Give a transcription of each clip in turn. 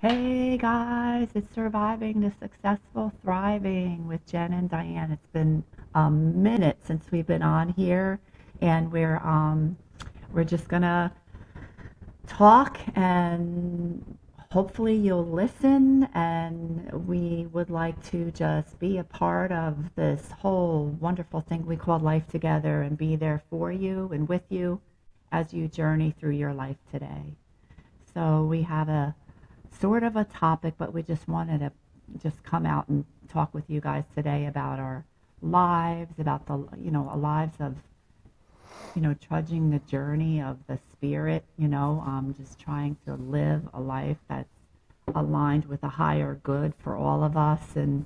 Hey guys, it's Surviving the Successful Thriving with Jen and Diane. It's been a minute since we've been on here, and we're just gonna talk, and hopefully you'll listen, and we would like to just be a part of this whole wonderful thing we call life together and be there for you and with you as you journey through your life today. So we have a sort of a topic, but we just wanted to just come out and talk with you guys today about our lives, about our lives of, trudging the journey of the spirit, just trying to live a life that's aligned with a higher good for all of us. And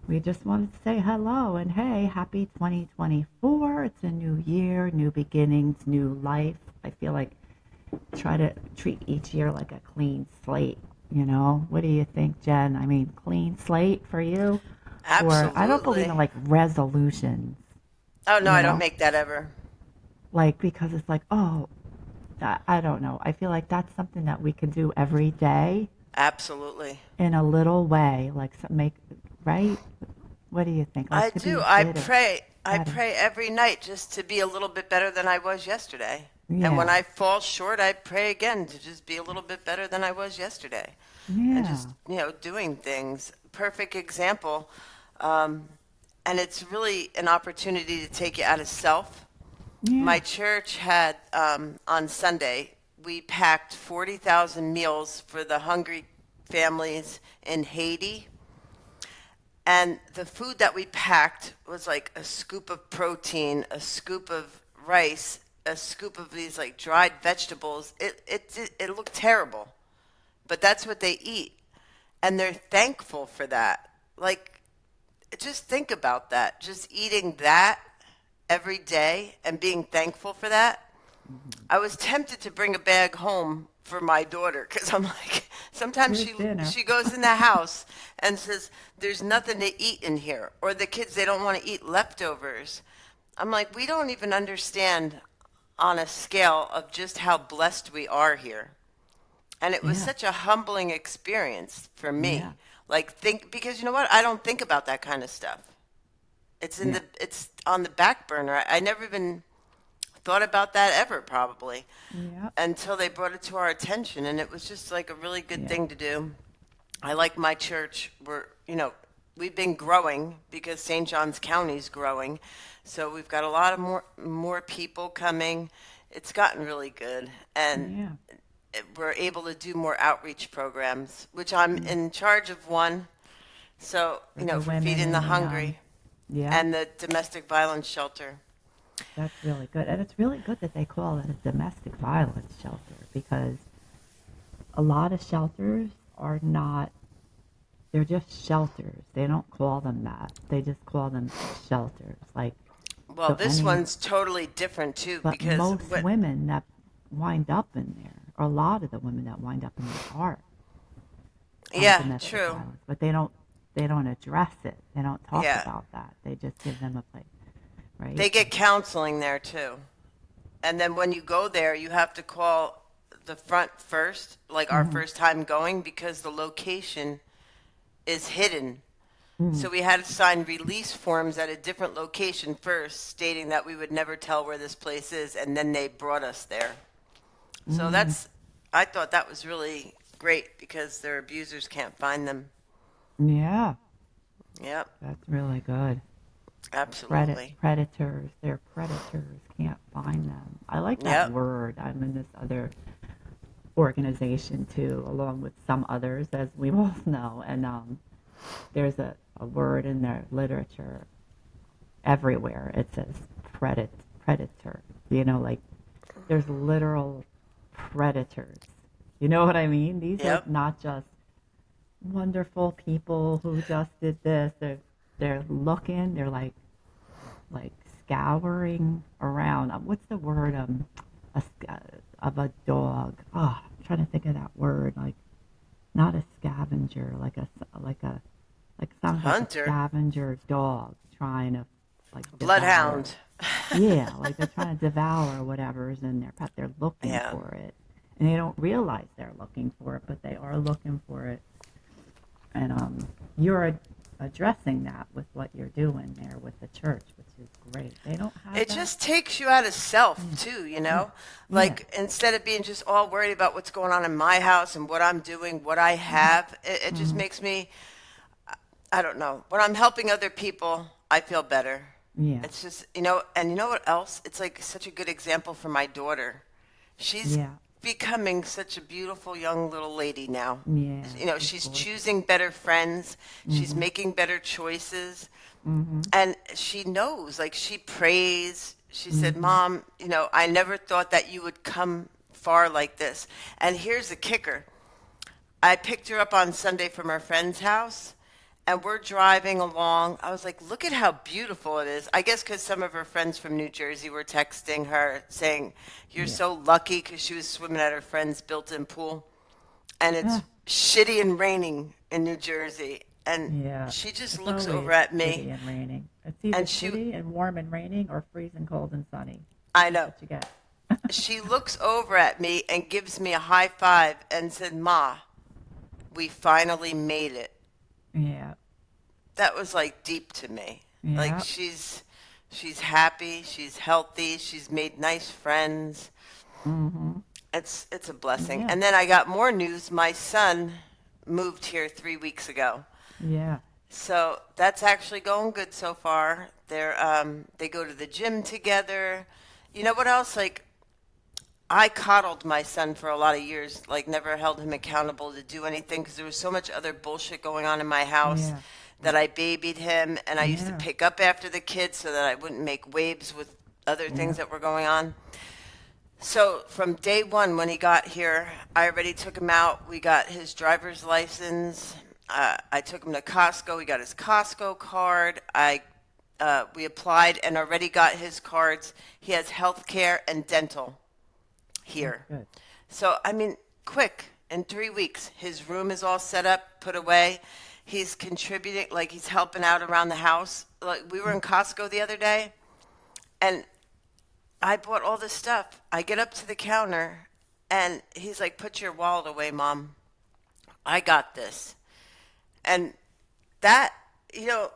we just wanted to say hello and hey, happy 2024. It's a new year, new beginnings, new life. I feel like try to treat each year like a clean slate. What do you think, Jen? I mean, clean slate for you? Or I don't believe in Absolutely. like resolutions, Oh, no, you I don't know? make that ever. Like, because it's like, oh, I don't know. I feel like that's something that we could do every day Absolutely. in a little way, like make, right? What do you think? I Like to do. be I bitter, pray. I better. pray every night just to be a little bit better than I was yesterday. And when Yeah, I fall short, I pray again to just be a little bit better than I was yesterday. And just, yeah, doing things. Perfect example. Um, and it's really an opportunity to take you out of self. My yeah. church had, on Sunday, we packed 40,000 meals for the hungry families in Haiti. And the food that we packed was like a scoop of protein, a scoop of rice, a scoop of these like dried vegetables. It looked terrible, but that's what they eat. And they're thankful for that. Like, just think about that. Just eating that every day and being thankful for that. Hmm. I was tempted to bring a bag home for my daughter because I'm like, sometimes Here's she dinner. she goes in the house and says, "There's nothing to eat in here," or the kids they don't want to eat leftovers. I'm like, we don't even understand on a scale of just how blessed we are here. And it was Yeah, such a humbling experience for yeah, me. Like think because you know what? I don't think about that kind of stuff. yeah, It's on the back burner. I never even thought about that ever probably yeah, until they brought it to our attention, and it was just like a really good yeah. thing to do. I like my church. We've been growing because St. Johns County's growing, so we've got a lot of more people coming. It's gotten really good, and Yeah. we're able to do more outreach programs, which I'm Mm. in charge of one. So For the for women feeding in the the hungry yeah, and the domestic violence shelter. that's really good. And it's really good that they call it a domestic violence shelter because a lot of shelters are not, they're just shelters. They don't call them that. They just call them shelters. Like, Well, so this any, one's totally different too but because most what women that wind up in there, or a lot of the women that wind up in there are yeah, domestic true. violence, but they don't address it. They don't talk Yeah. about that. They just give them a place, right? They get counseling there too. And then when you go there, you have to call the front first, like our Mm-hmm. first time going, because the location is hidden. Mm-hmm. So we had to sign release forms at a different location first, stating that we would never tell where this place is, and then they brought us there. So Mm-hmm. I thought that was really great because their abusers can't find them. Yeah. Yep, That's really good. absolutely. Predators, they're predators, can't find them. I like that Yep. word. I'm in this other organization too, along with some others, as we both know. And there's a word in their literature everywhere. It says predator. Like there's literal predators. You know what I mean? These are Yep. not just wonderful people who just did this. They're looking. They're like scouring around. What's the word? A, of a dog. Oh, I'm trying to think of that word. Like not a scavenger. Like sounds like a Hunter. scavenger dog trying to like devour. Bloodhound. Yeah, like they're trying to devour whatever's in their pet. They're looking Yeah. for it, and they don't realize they're looking for it, but they are looking for it. And you're addressing that with what you're doing there with the church, which is great. They don't have It that. just takes you out of self Yeah, too, yeah, yeah. like instead of being just all worried about what's going on in my house and what I'm doing, what I have, it just Hmm. makes me, I don't know, when I'm helping other people, I feel better. Yeah, It's just, and you know what else? It's like such a good example for my daughter. She's yeah, becoming such a beautiful young little lady now. yeah. She's She's gorgeous. choosing better friends. She's Hmm. making better choices. Hmm. And she knows, like, she prays. She said, Hmm. Mom, I never thought that you would come far like this. And here's the kicker. I picked her up on Sunday from her friend's house, and we're driving along. I was like, look at how beautiful it is. I guess because some of her friends from New Jersey were texting her saying, You're Yeah. so lucky, because she was swimming at her friend's built in pool. And it's Ah, shitty and raining in New Jersey. And yeah. she just It's looks always over at me, shitty and raining. It's either and shitty and warm and raining or freezing cold and sunny. I That's know, what you get. she looks over at me and gives me a high five and said, Ma, we finally made it. Yeah. That was like deep to me. Like Yeah. she's happy, she's healthy, she's made nice friends. Hmm. It's a blessing. Yeah. And then I got more news. My son moved here 3 weeks ago. Yeah. So that's actually going good so far. They go to the gym together. You know what else? Like, I coddled my son for a lot of years, like never held him accountable to do anything because there was so much other bullshit going on in my house Yeah. that I babied him, and I used to Yeah. pick up after the kids so that I wouldn't make waves with other Yeah. things that were going on. So from day one when he got here, I already took him out. We got his driver's license. I took him to Costco. We got his Costco card. We applied and already got his cards. He has health care and dental That's here. good. So, I mean, quick, in 3 weeks, his room is all set up, put away. He's contributing, like he's helping out around the house. Like we were in Costco the other day, and I bought all this stuff. I get up to the counter, and he's like, "Put your wallet away, Mom. I got this." And that, you know,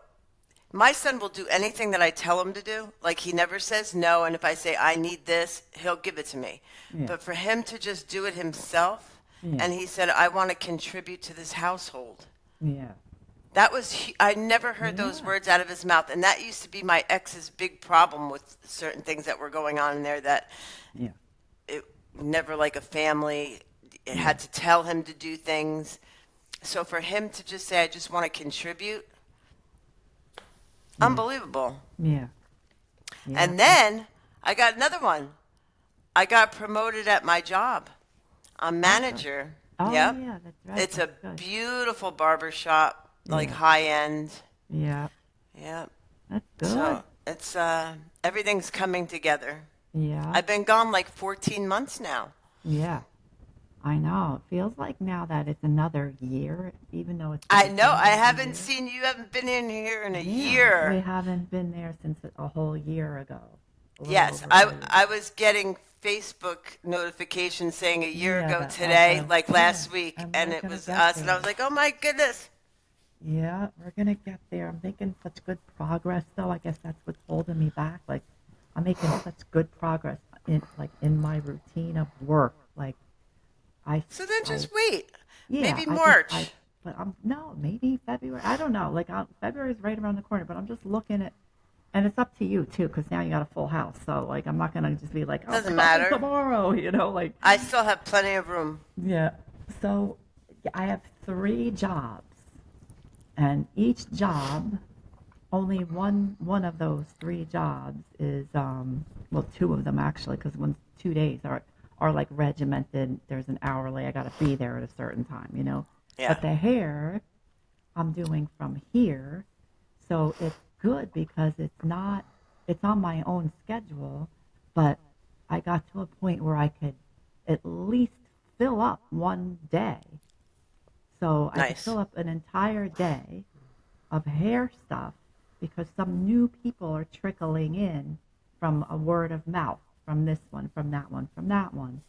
my son will do anything that I tell him to do. Like he never says no, and if I say I need this, he'll give it to me. Yeah. But for him to just do it himself, Yeah. and he said, "I want to contribute to this household." Yeah. That was I never heard those Yeah. words out of his mouth, and that used to be my ex's big problem with certain things that were going on in there. That Yeah. it never like a family. It Yeah. had to tell him to do things. So for him to just say, "I just want to contribute," Yeah. unbelievable. Yeah. Yeah. And then I got another one. I got promoted at my job. I'm Awesome. manager. Oh Yep. yeah, that's right. It's a That's good. beautiful barber shop, like Yeah. high end. Yeah. Yep. That's good. So it's everything's coming together. Yeah. I've been gone like 14 months now. Yeah. I know. It feels like now that it's another year, even though it's the I know. beginning I of the haven't year. seen you. Haven't been in here in a Yeah. We year. haven't been there since a whole year ago. A little Yes, over a I year. I was getting Facebook notifications saying a year Yeah, ago that all today, the like yeah, last week, and and we're it gonna was get us, and I was there. like, oh my goodness. Yeah, we're gonna get there. I'm making such good progress, though. I guess that's what's holding me back. Like, I'm making such good progress in my routine of work. Like, I, So then I, just wait. yeah, Maybe March. but I'm no, maybe February. I don't know. Like, February is right around the corner. But I'm just looking at, and it's up to you too, because now you got a full house. So like, I'm not gonna just be like, oh, Doesn't come matter. tomorrow. Like, I still have plenty of room. yeah. So yeah, I have 3 jobs, and each job, only one of those 3 jobs is well, 2 of them actually, because one's 2 days are like regimented. There's an hourly. I got to be there at a certain time. Yeah. But the hair I'm doing from here, so it's good because it's on my own schedule, but I got to a point where I could at least fill up one day. So I could Nice. fill up an entire day of hair stuff because some new people are trickling in from a word of mouth, from this one, from that one, from that one.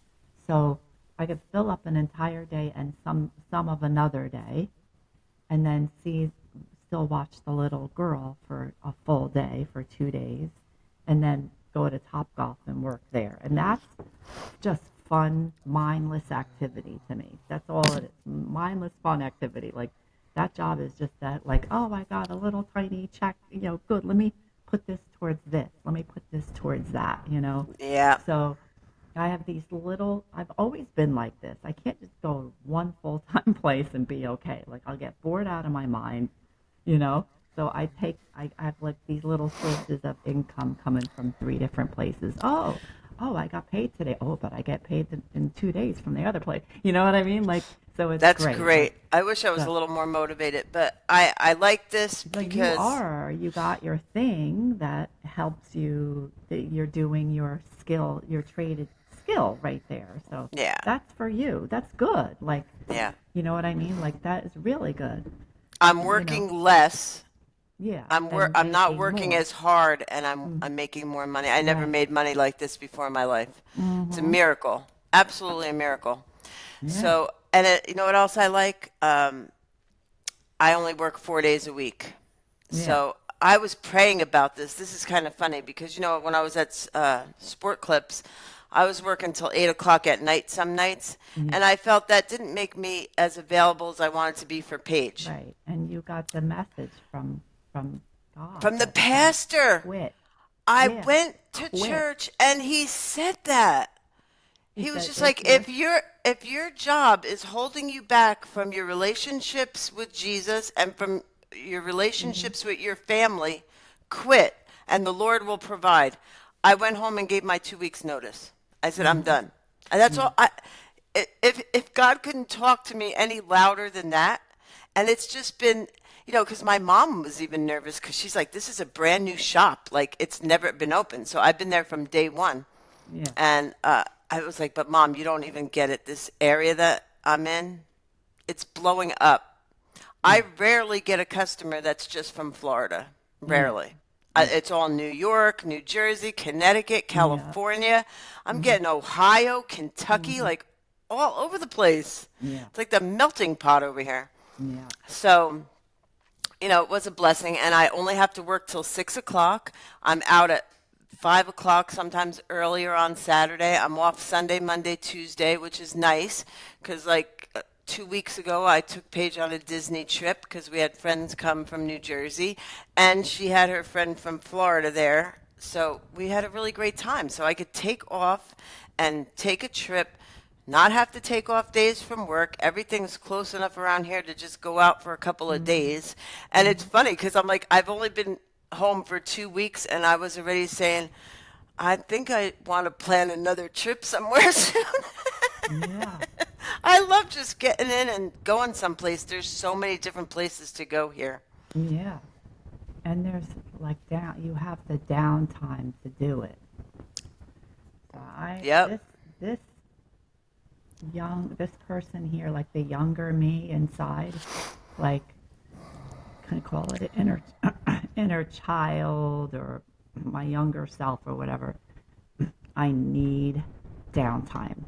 So I could fill up an entire day and some of another day, and then still watch the little girl for a full day for 2 days, and then go to Topgolf and work there. And that's just fun, mindless activity to me. That's all it is. Mindless fun activity. Like that job is just that, like, oh, I got a little tiny check, good. Let me put this towards this. Let me put this towards that. Yeah. So I have I've always been like this. I can't just go to one full-time place and be okay. Like I'll get bored out of my mind, you know? So I have like these little sources of income coming from 3 different places. Oh, I got paid today. Oh, but I get paid in 2 days from the other place. You know what I mean? Like, so it's That's great. great. I wish I was a So, little more motivated, but I like this but because you got your thing that helps you, that you're doing your skill, your traded skill right there. So yeah, that's for you. That's good. Like, yeah. you know what I mean? Like that is really good. I'm You know, working less. yeah, and I'm not making working more. as hard and Mm, I'm making more money. I never right. made money like this before in my life. It's a Mm-hmm. miracle. Absolutely a miracle. Yeah. So, and you know what else I like? I only work 4 days a week. Yeah. So I was praying about this. This is kind of funny because, when I was at Sport Clips, I was working till 8 o'clock at night some nights, Yeah. and I felt that didn't make me as available as I wanted to be for Paige. Right. And you got the message from God From the that said, pastor, quit. I Yeah. went to Quit. church and he said that. He He was said, just if like, you're, if your job is holding you back from your relationships with Jesus and from your mhm, relationships with your family, quit and the Lord will provide. I went home and gave my 2 weeks notice. I said, I'm mhm, done. And that's yeah, all if God couldn't talk to me any louder than that, and it's just been, because my mom was even nervous because she's like, this is a brand new shop. Like it's never been open. So I've been there from day one. yeah, And I was like, but mom, you don't even get it. This area that I'm in, it's blowing up. I yeah, rarely get a customer that's just from Florida. yeah, Rarely. yeah, It's all New York, New Jersey, Connecticut, yeah, California. I'm mhm, getting Ohio, Kentucky, mhm, like all over the place. yeah, It's like the melting pot over here. yeah, So, it was a blessing, and I only have to work till 6 o'clock. I'm out at 5 o'clock, sometimes earlier on Saturday. I'm off Sunday, Monday, Tuesday, which is nice because, like, 2 weeks ago, I took Paige on a Disney trip because we had friends come from New Jersey, and she had her friend from Florida there. So we had a really great time. So I could take off and take a trip, not have to take off days from work. Everything's close enough around here to just go out for a couple of mhm, days. And it's mhm, funny because I'm like, I've only been home for 2 weeks and I was already saying, I think I want to plan another trip somewhere soon. yeah, I love just getting in and going someplace. There's so many different places to go here. yeah. And there's like you have the downtime to do it. So Yep. this this person here, like the younger me inside, like, can I call it an inner child or my younger self or whatever. I need downtime.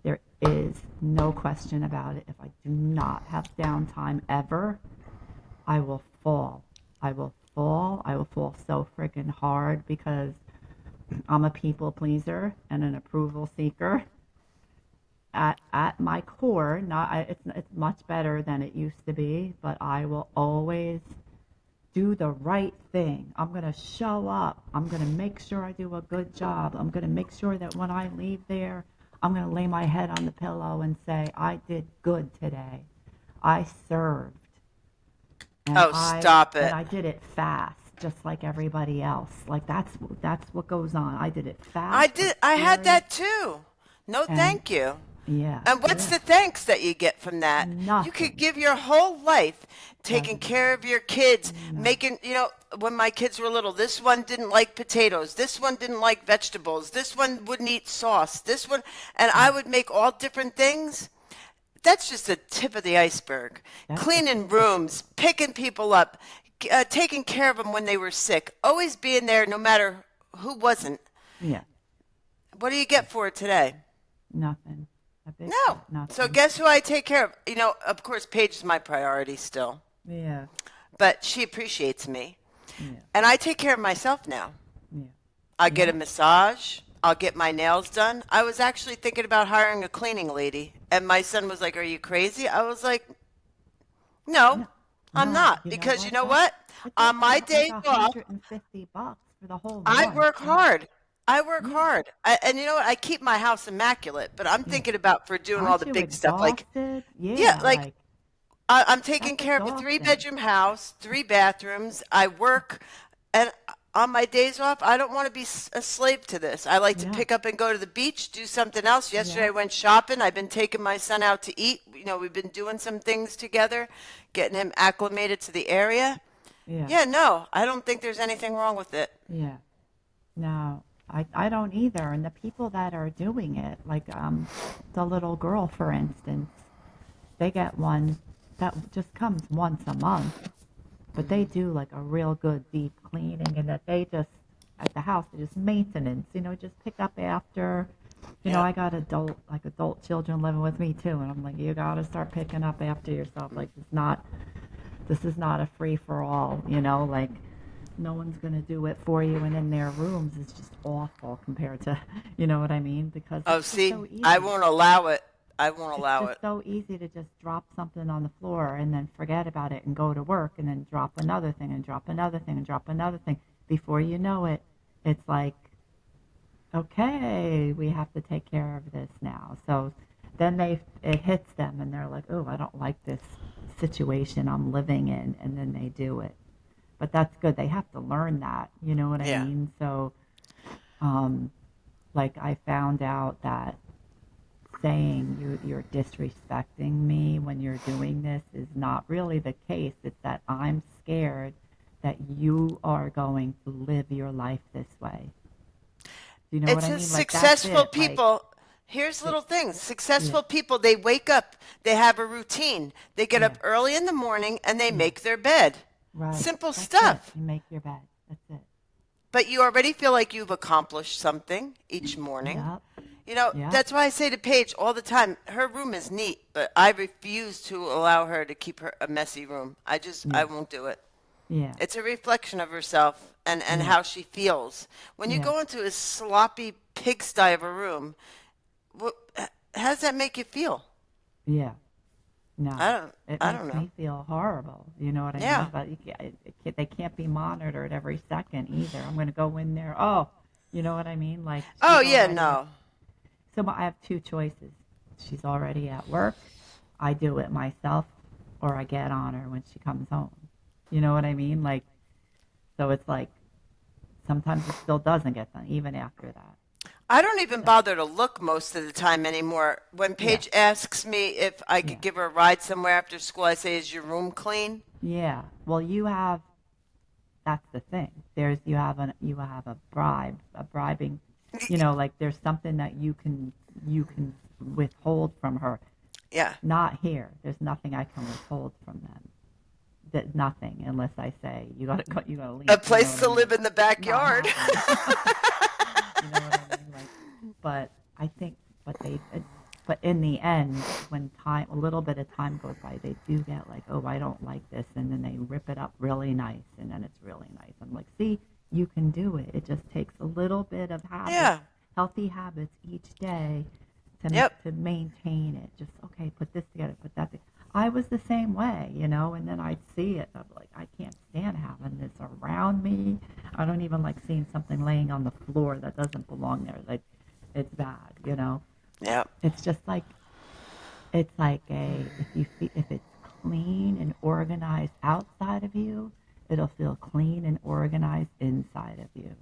There is no question about it. If I do not have downtime ever, I will fall. I will fall. I will fall so freaking hard because I'm a people pleaser and an approval seeker at my core. Not it's much better than it used to be, but I will always do the right thing. I'm going to show up. I'm going to make sure I do a good job. I'm going to make sure that when I leave there, I'm going to lay my head on the pillow and say, I did good today. I served and Oh, stop it. I did it fast, just like everybody else. Like that's what goes on. I did it I fast with did. I had clarity that too. No, and thank you. yeah, And what's yeah. the thanks that you get from that? You could Nothing. give your whole life taking Doesn't care of your kids, no. making, when my kids were little, this one didn't like potatoes, this one didn't like vegetables, this one wouldn't eat sauce, this one, and I Mm. would make all different things. That's just the tip of the iceberg. That's the Cleaning tip. rooms, picking people up, taking care of them when they were sick, always being there no matter who wasn't. Yeah. What do you get for it today? Nothing. a big No. fat So nothing. guess who I take care of? Of course, Paige is my priority still, Yeah, but she appreciates me. yeah, And I take care of myself now. yeah, I get a yeah. massage. I'll get my nails done. I was actually thinking about hiring a cleaning lady, and my son was like, "Are you crazy?" I was like, "No, No, I'm no, not." you know Because you what know though? what? It's On only my like days off, $150 for the whole I month. work And hard. I work yeah, hard. And you know what? I keep my house immaculate, but I'm yeah. thinking about for doing all Aren't the you big stuff. Like, exhausted? yeah, Yeah, like like I'm taking that's care of a exhausting. three-bedroom house, three bathrooms. I work, and on my days off, I don't want to be a slave to this. I like to No, pick up and go to the beach, do something else. Yesterday, I yeah, went shopping. I've been taking my son out to eat. We've been doing some things together, getting him acclimated to the area. yeah, Yeah, no, I don't think there's anything wrong with it. yeah. No, I don't either. And the people that are doing it, like the little girl, for instance, they get one that just comes once a month, but they do like a real good deep cleaning, and that they just at the house, they just maintenance, just pick up after. Yeah. I got adult children living with me too, and I'm like, you got to start picking up after yourself. Like this is not a free for all, like no one's going to do it for you, and in their rooms is just awful compared to, you know what I mean? Because Oh, it's just see, so I easy. won't allow it. I won't It's allow just it. so easy to just drop something on the floor and then forget about it and go to work and then drop another thing and drop another thing and drop another thing. Before you know it, it's like, okay, we have to take care of this now. So then it hits them and they're like, oh, I don't like this situation I'm living in, and then they do it. But that's good. They have to learn that, you know what I Yeah. mean? So, um, like I found out that saying you're disrespecting me when you're doing this is not really the case. It's that I'm scared that you are going to live your life this way. Do you know It what I says mean? Like that's successful it. Like people. Here's it, little things. yeah, Successful people, they wake up, they have a routine. They get yeah, up early in the morning and they yeah. make their bed. Right. Simple That's it. stuff. You make your bed. That's it. But you already feel like you've accomplished something each morning. Yep. Yep. That's why I say to Paige all the time, her room is neat, but I refuse to allow her to keep a messy room. I Yeah. won't do it. Yeah. It's a reflection of herself and Yeah. how she feels. When you Yeah. go into a sloppy pigsty of a room, what, how does that make you feel? Yeah. I No, don't, it I don't makes know. me feel horrible. You know what I mean? Yeah. But they can't be monitored every second either. I'm going to go in there. Oh, you know what I mean? Like Oh, she's yeah, already. no. So I have two choices. She's already at work. I do it myself, or I get on her when she comes home. You know what I mean? Like, so it's like sometimes it still doesn't get done, even after that. I don't even So, bother to look most of the time anymore. When yeah, Paige asks me if I could yeah, give her a ride somewhere after school, I say, "Is your room clean?" yeah. Well, that's the thing. You have a bribing, like there's something that you can withhold from her. Yeah. Not here. There's nothing I can withhold from them. That nothing unless I say you gotta A leave. You know place what I to mean? live in the Not backyard. happening. You know what I mean? Like, but I think, but in the end, when a little bit of time goes by, they do get like, oh, I don't like this, and then they rip it up really nice, and then it's really nice. I'm like, see, you can do it. It just takes a little bit of habits, Yeah. healthy habits each day Yep. to maintain it. Just okay, put this together, put that together. I was the same way, and then I'd see it. I'm like, I can't stand having this around me. I don't even like seeing something laying on the floor that doesn't belong there. Like, it's bad. Yep. It's like if it's clean and organized outside of you, it'll feel clean and organized inside of you.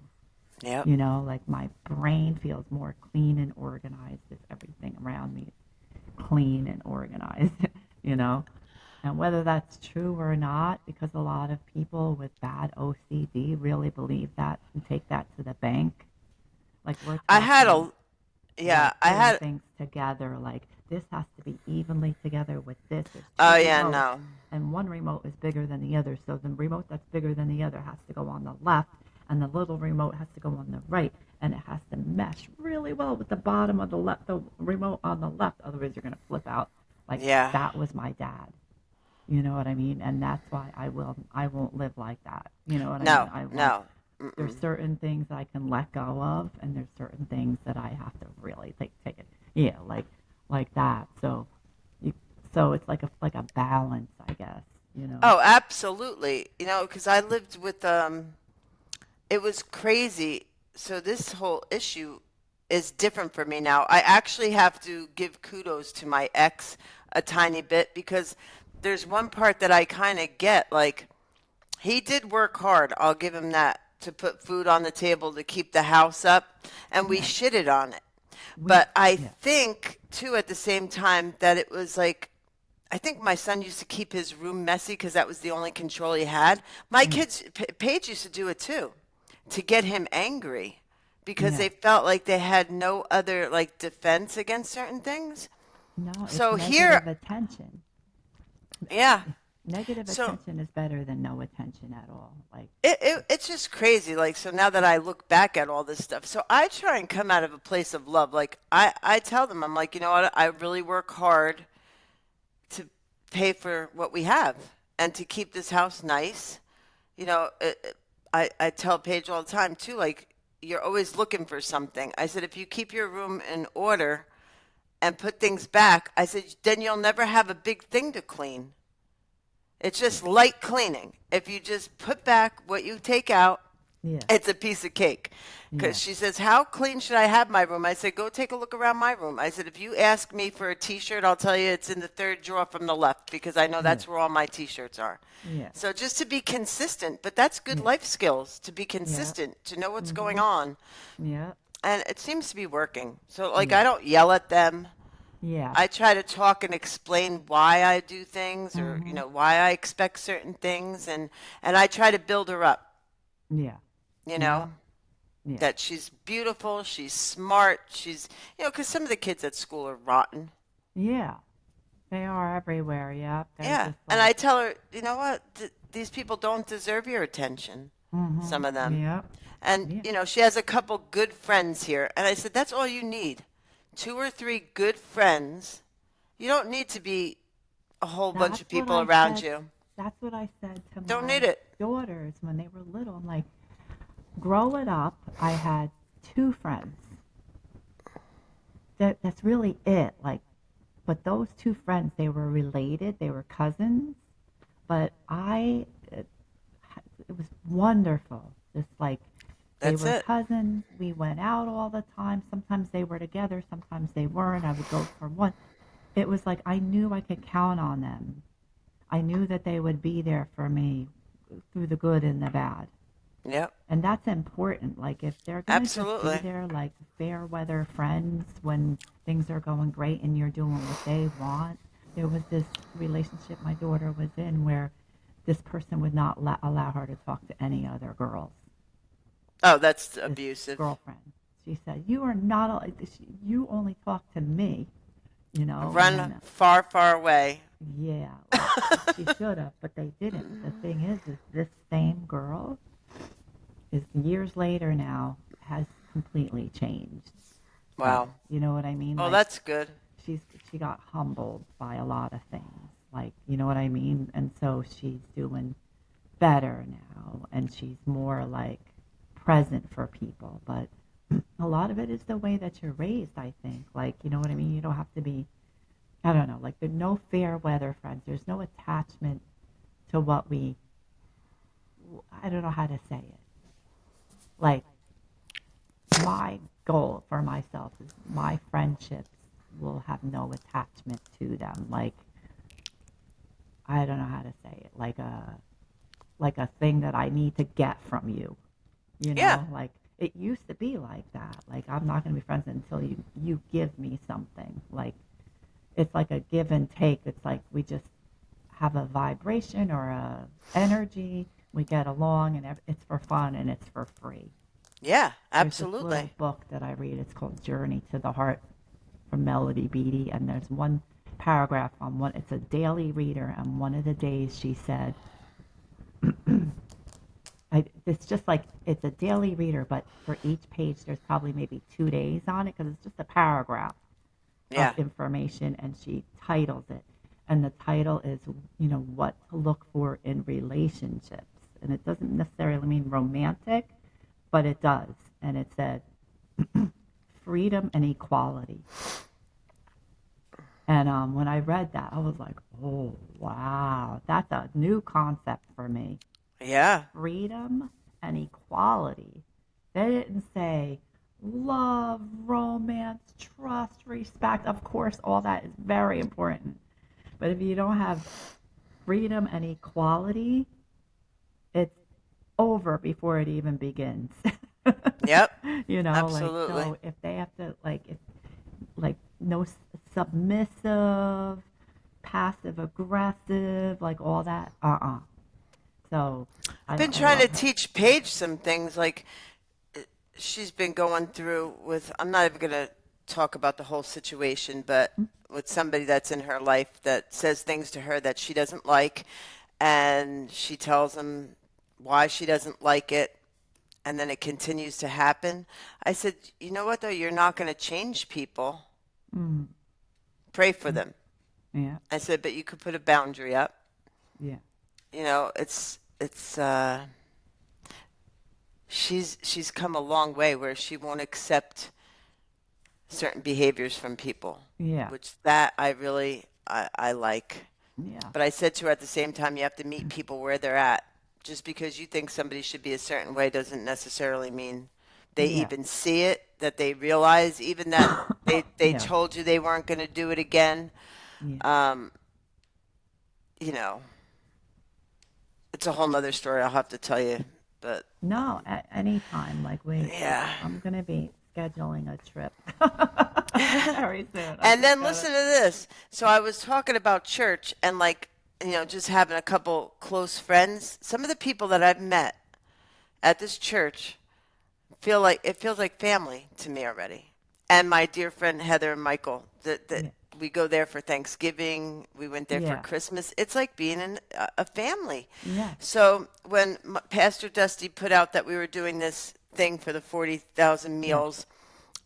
Yep. Like my brain feels more clean and organized if everything around me is clean and organized, you know? And whether that's true or not, because a lot of people with bad OCD really believe that and take that to the bank. Like we're I had talking a, like yeah, I putting had, things together, like this has to be evenly together with this. There's two oh, yeah, remotes, no. and one remote is bigger than the other, so the remote that's bigger than the other has to go on the left, and the little remote has to go on the right, and it has to mesh really well with the bottom of the left, the remote on the left. Otherwise, you're gonna flip out. Like Yeah. that was my dad. You know what I mean? And that's why I won't live like that. You know what I mean? No, I want no. there's Mm-mm. certain things I can let go of, and there's certain things that I have to really take it. Yeah, like that. You, so it's like a balance, I guess. You know. Oh, absolutely. Because I lived with, it was crazy. So this whole issue is different for me now. I actually have to give kudos to my ex a tiny bit because there's one part that I kind of get. Like, he did work hard. I'll give him that to put food on the table to keep the house up, and we Yeah. shitted on it. We. But I Yeah. think too at the same time that it was like I think my son used to keep his room messy because that was the only control he had. My Yeah. kids, Paige used to do it too, to get him angry because Yeah. they felt like they had no other like defense against certain things. No, it's So here, negative attention. yeah. Negative So attention is better than no attention at all. Like, it's just crazy. Like, so now that I look back at all this stuff, so I try and come out of a place of love. Like, I tell them, I'm like, you know what? I really work hard to pay for what we have and to keep this house nice. I tell Paige all the time too, like, you're always looking for something. I said, if you keep your room in order and put things back, I said, then you'll never have a big thing to clean. It's just light cleaning. If you just put back what you take out, yeah, it's a piece of cake. yeah, Because she says, how clean should I have my room? I said, go take a look around my room. I said, if you ask me for a t-shirt, I'll tell you it's in the third drawer from the left because I know yeah, that's where all my t-shirts are. yeah, So just to be consistent, but that's good yeah, life skills to be yeah. consistent, to know what's going Mhm. on. Yeah, And it seems to be working. So, like, yeah, I don't yell at them. yeah. I try to talk and explain why I do things or, Mhm. why I expect certain things. And I try to build her up, Yeah, you yeah, know, yeah, that she's beautiful, she's smart, because some of the kids at school are rotten. yeah. They are everywhere. Yeah, they're Yeah. just And like. I tell her, you know what? These people don't deserve your attention, Mhm. some of them. Yeah, And, yeah. she has a couple good friends here. And I said, that's all you need. Two or three good friends. You don't need to be a whole bunch That's of what people I around said. you. That's what I said to Don't my need it. daughters when they were little. I'm like, growing up, I had two friends. That's really it. Like, but those two friends, they were related. They were cousins. But it was wonderful. Just like they That's were it. cousins. We went out all the time. Sometimes they were together. Sometimes they weren't. I would go for one. It was like I knew I could count on them. I knew that they would be there for me through the good and the bad. Yep. And that's important. Like if they're going to just be Absolutely. there like fair weather friends when things are going great and you're doing what they want. There was this relationship my daughter was in where this person would not allow her to talk to any other girls. Oh, that's This abusive. girlfriend. She said, "You are not. You only talk to me." You know, Run and far, far away. yeah, well, she should have, but they didn't. The thing is this same girl is years later now has completely changed. Wow. You know what I mean? Oh, Like that's good. she's she got humbled by a lot of things. Like, you know what I mean? And so she's doing better now and she's more like present for people. But a lot of it is the way that you're raised, I think. Like, you know what I mean? You don't have to be, I don't know, like there's no fair weather friends. There's no attachment to what I don't know how to say it. Like, my goal for myself is my friendships will have no attachment to them. Like, I don't know how to say it. Like a thing that I need to get from you. You Yeah. know, like it used to be like that. Like I'm not going to be friends until you give me something. Like it's like a give and take. It's like we just have a vibration or a energy. We get along, and it's for fun and it's for free. Yeah, There's this little absolutely. book that I read. It's called Journey to the Heart from Melody Beattie, and there's one paragraph on one. It's a daily reader, and one of the days she said, it's just like it's a daily reader, but for each page, there's probably maybe 2 days on it because it's just a paragraph of Yeah. information, and she titles it. And the title is, what to look for in relationships. And it doesn't necessarily mean romantic, but it does. And it said freedom and equality. And when I read that, I was like, oh, wow, that's a new concept for me. Yeah. Freedom and equality. They didn't say love, romance, trust, respect. Of course, all that is very important. But if you don't have freedom and equality, it's over before it even begins. Yep. Like, Absolutely. so if they have to, like, if, like, no submissive, passive aggressive, like all that, So I've been I trying love to her. teach Paige some things like she's been going through with, I'm not even going to talk about the whole situation, but with somebody that's in her life that says things to her that she doesn't like, and she tells them why she doesn't like it, and then it continues to happen. I said, you know what, though? You're not going to change people. Mm, Pray for mm, them. yeah, I said, but you could put a boundary up. yeah, It's she's come a long way where she won't accept certain behaviors from people, yeah, which that I like. yeah, But I said to her at the same time, you have to meet people where they're at. Just because you think somebody should be a certain way doesn't necessarily mean they yeah, even see it, that they realize even that they yeah, told you they weren't going to do it again. yeah. Um, you know, it's a whole nother story I'll have to tell you. But No, at any time, like yeah. I'm gonna be scheduling a trip very soon. I And just then gotta. listen to this. So I was talking about church and like, just having a couple close friends. Some of the people that I've met at this church feels like family to me already. And my dear friend Heather and Michael, that Yeah, we go there for Thanksgiving, we went there for yeah, Christmas. It's like being in a family. yeah, So when Pastor Dusty put out that we were doing this thing for the 40,000 yeah. meals,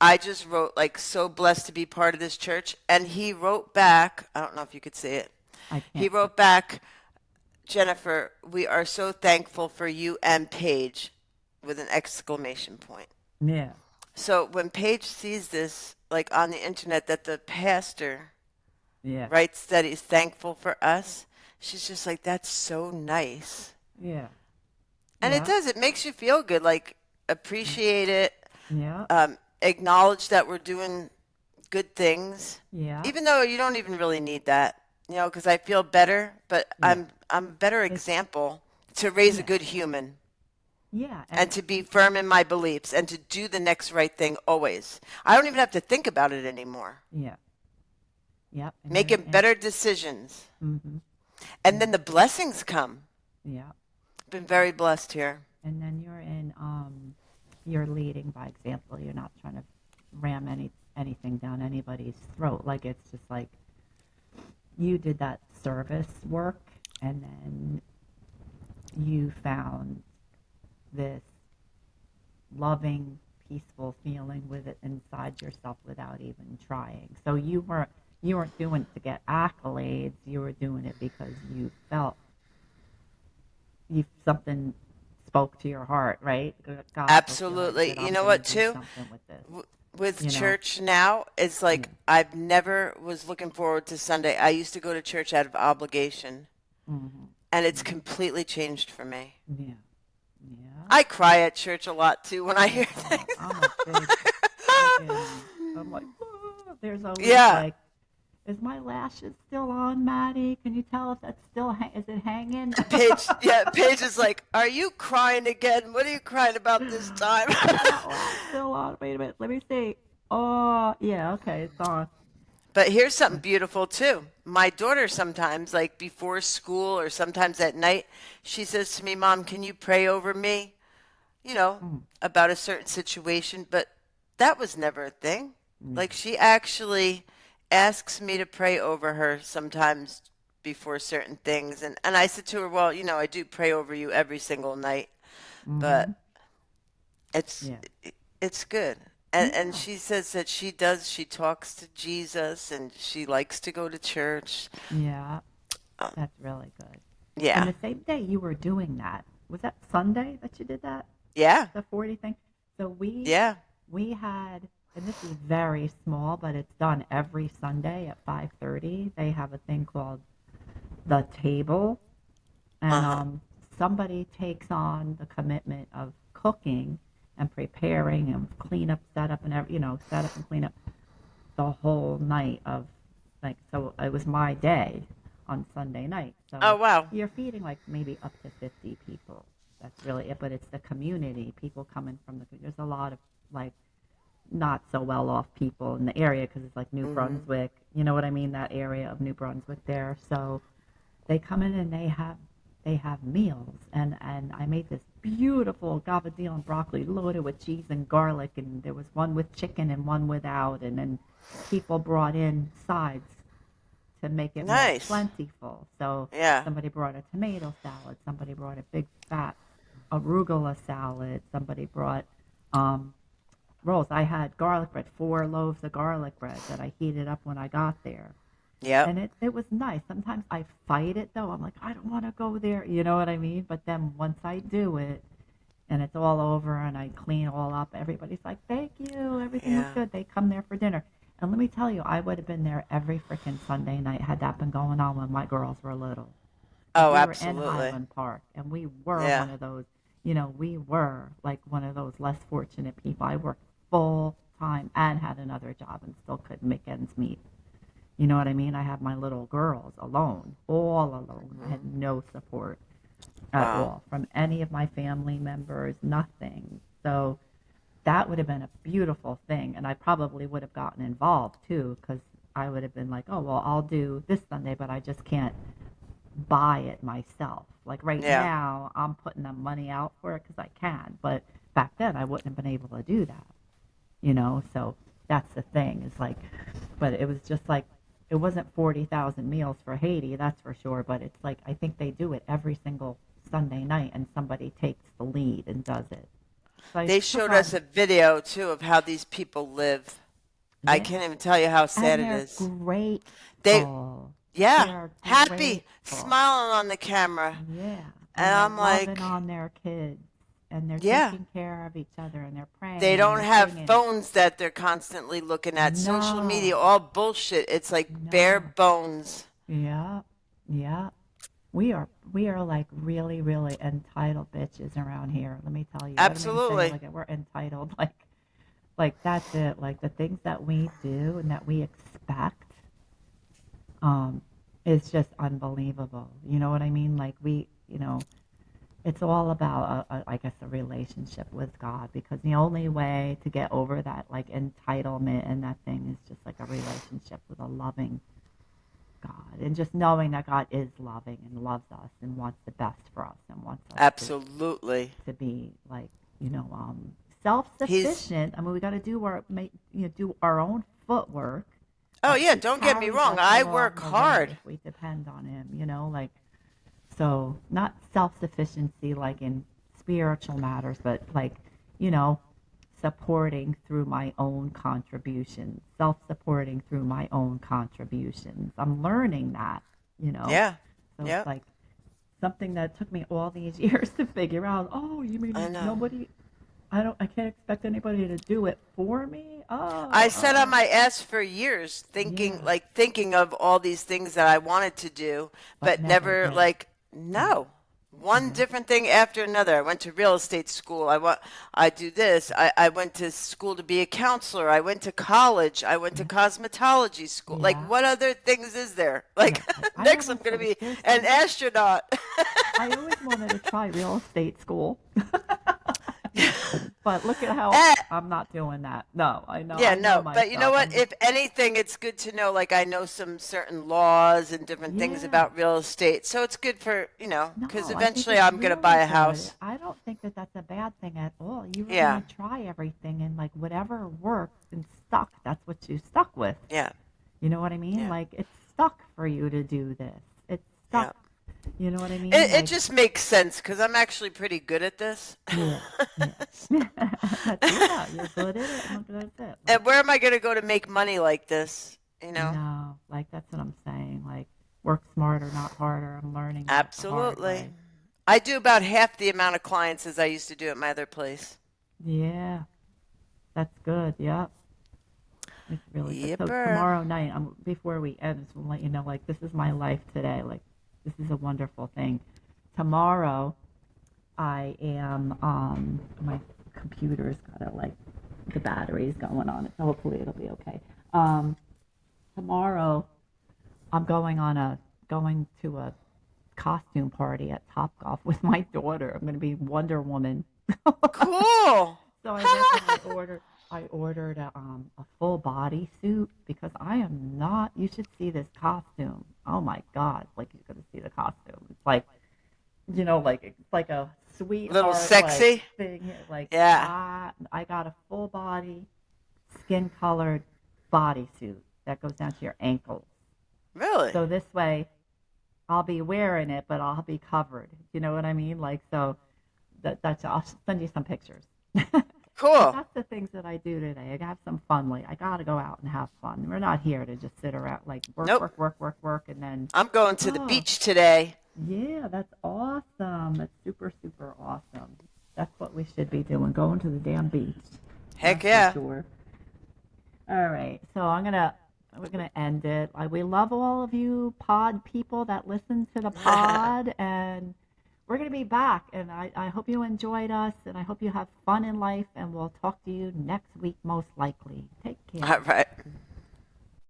I just wrote like so blessed to be part of this church, and he wrote back, I don't know if you could see it. I He can't see. wrote back, Jennifer, we are so thankful for you and Paige with an exclamation point. Yeah, So when Paige sees this, like on the internet, that the pastor yeah, writes that he's thankful for us, she's just like, that's so nice. yeah, And it yeah, does, it makes you feel good, like appreciate it, yeah, acknowledge that we're doing good things, yeah, even though you don't even really need that, because I feel better, but yeah. I'm a better It's example to raise a yeah, good human yeah, and to be firm in my beliefs and to do the next right thing always. I don't even have to think about it anymore. yeah, yep. And you're Making in. better decisions. Mm-hmm. And Yeah, then the blessings come. yeah. Been very blessed here. And then you're leading by example. You're not trying to ram anything down anybody's throat. Like it's just like you did that service work, and then you found this loving, peaceful feeling with it inside yourself without even trying. So you weren't doing it to get accolades. You were doing it because you felt you something spoke to your heart, right? God spoke to your heart and said, Absolutely. You "I'm know gonna what, do too? something with this." With You know? church now, it's Yeah. like I've never was looking forward to Sunday. I used to go to church out of obligation, Mm-hmm. and it's Yeah. completely changed for me. Yeah. Yeah. I cry at church a lot too when I hear Oh, things. I'm a big freaking. I'm like, "Ah." There's always Yeah. like, is my lashes still on, Maddie? Can you tell if that's still is it hanging? Paige is like, "Are you crying again? What are you crying about this time?" Is that lash still on? Wait a minute. Let me see. Oh, yeah. Okay, it's on. But here's something beautiful too. My daughter sometimes, like before school or sometimes at night, she says to me, "Mom, can you pray over me?" You know, Mm, about a certain situation, but that was never a thing. yeah. Like she actually asks me to pray over her sometimes before certain things. And I said to her, well, I do pray over you every single night. but Hmm. it's Yeah. it's good. And Yeah. she says that she talks to Jesus and she likes to go to church. Yeah. Um, That's really good. And yeah. the same day you were doing that, was that Sunday that you did that? Yeah. The 40 thing? So Yeah. we had, and this is very small, but it's done every Sunday at 5:30. They have a thing called the table, and Uh-huh. somebody takes on the commitment of cooking and preparing and cleanup, setup, and setup and cleanup the whole night of, like, so it was my day on Sunday night. Oh So wow. you're feeding like maybe up to 50 people. That's really it. But it's the community, people coming from there's a lot of like not so well off people in the area because it's like New Hmm. Brunswick, you know what I mean? That area of New Brunswick there. So they come in and they have meals, and I made this beautiful gabardine and broccoli loaded with cheese and garlic, and there was one with chicken and one without, and then people brought in sides to make it more Nice. plentiful. So Yeah. somebody brought a tomato salad, somebody brought a big fat arugula salad, somebody brought um, rolls. I had garlic bread, 4 loaves of garlic bread that I heated up when I got there. Yep. And it was nice. Sometimes I fight it though. I'm like, I don't want to go there. You know what I mean? But then once I do it and it's all over and I clean all up, everybody's like, thank you. Everything was Yeah. good. They come there for dinner. And let me tell you, I would have been there every freaking Sunday night had that been going on when my girls were little. Because Oh, we were in absolutely. Highland Park and we were Yeah. one of those, we were like one of those less fortunate people. I worked full time and had another job and still couldn't make ends meet. You know what I mean? I have my little girls alone, all alone. I had Hmm. no support at Wow. all from any of my family members, nothing. So that would have been a beautiful thing. And I probably would have gotten involved too, because I would have been like, oh, well, I'll do this Sunday, but I just can't buy it myself. Like right Yeah. now, I'm putting the money out for it because I can. But back then, I wouldn't have been able to do that. So that's the thing, is like, but it was just like, it wasn't 40,000 meals for Haiti, that's for sure, but it's like I think they do it every single Sunday night and somebody takes the lead and does it. So I They took showed us on, a video too of how these people live. I yeah, can't even tell you how sad and it they're is. They, grateful. yeah, They're happy, grateful. smiling on the camera. Yeah, And and they're I'm loving like, on their kids and they're yeah, taking care of each other and they're they praying and don't they're have singing. phones that they're constantly looking at. Social media, No, all bullshit. It's like bare no. bones. Yeah, yeah. We are like really, really entitled bitches around here. Let me tell you. I don't even say it Absolutely. like it. We're entitled. Like that's it. Like the things that we do and that we expect, um, is just unbelievable. You know what I mean? Like it's all about, I guess, a relationship with God because the only way to get over that like entitlement and that thing is just like a relationship with a loving God and just knowing that God is loving and loves us and wants the best for us and wants us Absolutely. to be like, He's, self-sufficient. I mean, we got to do our own footwork, oh but yeah, He don't get me carries wrong. us I along work the way hard. if we depend on Him, like, so not self-sufficiency like in spiritual matters, but like, you know, supporting through my own contributions, self-supporting through my own contributions. I'm learning that. Yeah. So it's Yep. like something that took me all these years to figure out. Oh, you I mean know. nobody? I can't expect anybody to do it for me. I Oh, sat on oh, my ass for years yeah, thinking of all these things that I wanted to do, but but never never did. like, no. One Yeah, different thing after another. I went to real estate school. I do this. I went to school to be a counselor. I went to college. I went to yeah, cosmetology school. Like, yeah, what other things is there? yeah. Like, Like I next I'm always going to thought, be an seriously, astronaut. I always wanted to try real estate school. But look at how Eh, I'm not doing that. No, Yeah, I know no, but you know myself. what? I'm just, If anything, it's good to know. Like, I know some certain laws and different things yeah. about real estate. So it's good for, because No, I think eventually it's I'm going to buy really a good. house. I don't think that that's a bad thing at all. You were Yeah, gonna try everything and like whatever works and stuck, that's what you stuck with. yeah, You know what I mean? yeah, Like it's stuck for you to do this. It's stuck, yeah. You know what I mean? It Like, just makes sense because I'm actually pretty good at this. yeah, yeah. Yeah, you're good at it, and that's it. Like, And where am I going to go to make money like this? You know? no, like that's what I'm saying. Like, work smarter, not harder. I'm learning that the hard Absolutely. way. I do about half the amount of clients as I used to do at my other place. Yeah, that's good. Yep. It's really good. So Yipper. tomorrow night, before we end, I just want to let you know, like, this is my life today. Like, this is a wonderful thing. Tomorrow, I am, my computer's got a, like, the battery's going on it, so hopefully it'll be okay. Um, Tomorrow, I'm going to a costume party at Topgolf with my daughter. I'm going to be Wonder Woman. Cool. So I went and I ordered a full body suit because I am not. You should see this costume. Oh my God! Like you're gonna see the costume. It's like like it's like a Little sweetheart like sexy. thing. Like Yeah. I got a full body, skin colored body suit that goes down to your ankles. Really? So this way, I'll be wearing it, but I'll be covered. You know what I mean? Like so. That's I'll send you some pictures. But Cool. that's the things that I do today. I have some fun. Like I got to go out and have fun. We're not here to just sit around like work, Nope. work, work, work, work, and then I'm going to the oh beach today. yeah, that's awesome. That's super, super awesome. That's what we should be doing. Going to the damn beach. Heck That's for yeah. sure. All right, so we're gonna end it. We love all of you pod people that listen to the pod, and we're gonna be back. And I hope you enjoyed us, and I hope you have fun in life. And we'll talk to you next week, most likely. Take care. All right.